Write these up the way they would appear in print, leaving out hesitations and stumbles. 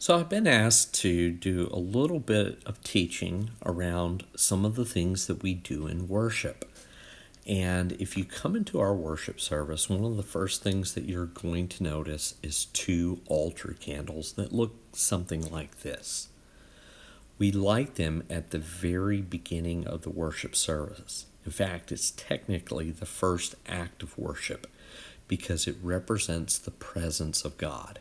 So, I've been asked to do a little bit of teaching around some of the things that we do in worship. And if you come into our worship service, one of the first things that you're going to notice is two altar candles that look something like this. We light them at the very beginning of the worship service. In fact, it's technically the first act of worship because it represents the presence of God.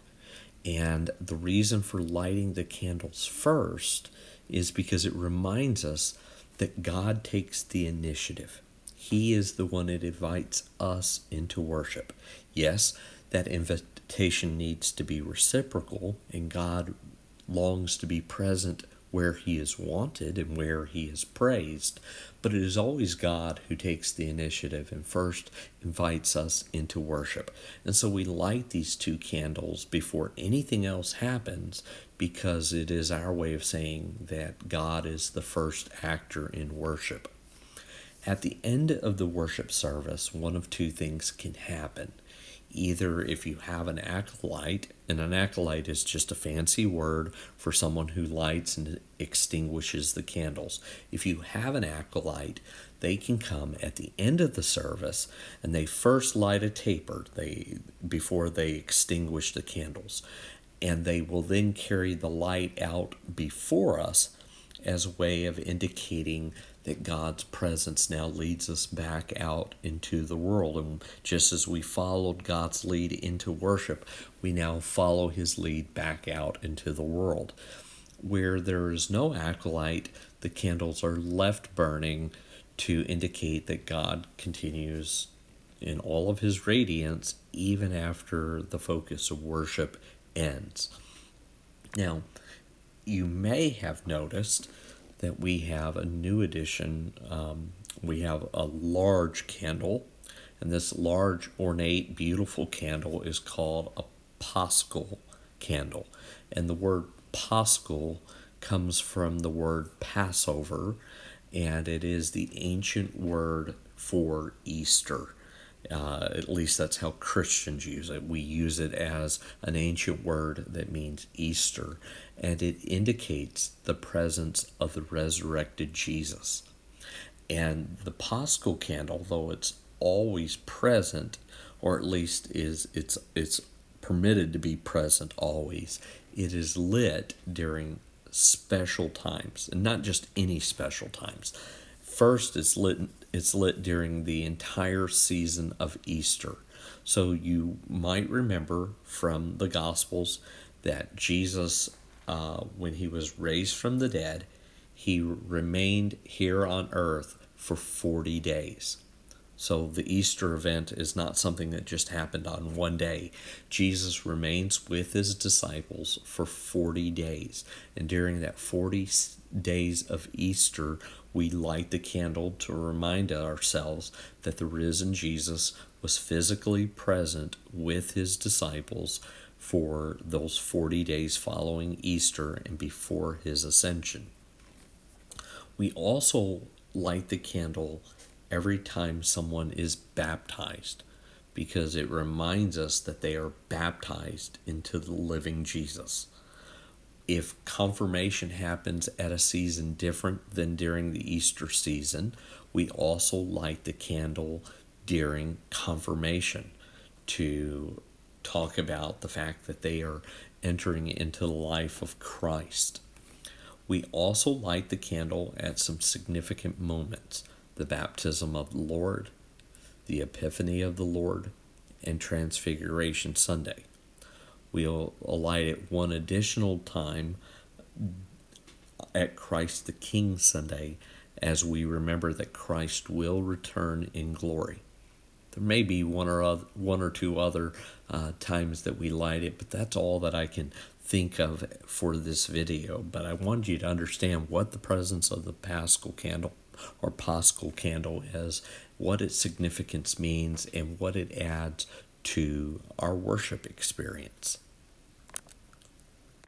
And the reason for lighting the candles first is because it reminds us that God takes the initiative. He is the one that invites us into worship. Yes, that invitation needs to be reciprocal, and God longs to be present where he is wanted and where he is praised, but it is always God who takes the initiative and first invites us into worship. And so we light these two candles before anything else happens because it is our way of saying that God is the first actor in worship. At the end of the worship service, one of two things can happen. Either if you have an acolyte, and an acolyte is just a fancy word for someone who lights and extinguishes the candles. If you have an acolyte, they can come at the end of the service and they first light a taper before they extinguish the candles. And they will then carry the light out before us as a way of indicating that God's presence now leads us back out into the world. And just as we followed God's lead into worship, we now follow his lead back out into the world. Where there is no acolyte, the candles are left burning to indicate that God continues in all of his radiance even after the focus of worship ends. Now, you may have noticed that we have a new addition. We have a large candle, and this large, ornate, beautiful candle is called a Paschal Candle. And the word Paschal comes from the word Passover, and it is the ancient word for Easter. At least that's how Christians use it. We use it as an ancient word that means Easter, and it indicates the presence of the resurrected Jesus. And the Paschal Candle, though it's always present, or at least it's permitted to be present always, it is lit during special times, and not just any special times. First, it's lit during the entire season of Easter. So you might remember from the Gospels that Jesus, when he was raised from the dead, he remained here on earth for 40 days. So the Easter event is not something that just happened on one day. Jesus remains with his disciples for 40 days. And during that 40 days of Easter, we light the candle to remind ourselves that the risen Jesus was physically present with his disciples for those 40 days following Easter and before his ascension. We also light the candle every time someone is baptized, because it reminds us that they are baptized into the living Jesus. If confirmation happens at a season different than during the Easter season, we also light the candle during confirmation to talk about the fact that they are entering into the life of Christ. We also light the candle at some significant moments: the baptism of the Lord, the Epiphany of the Lord, and Transfiguration Sunday. We'll light it one additional time at Christ the King Sunday as we remember that Christ will return in glory. There may be one or two other times that we light it, but that's all that I can think of for this video. But I want you to understand what the presence of the Paschal Candle or Paschal Candle is, what its significance means, and what it adds to our worship experience.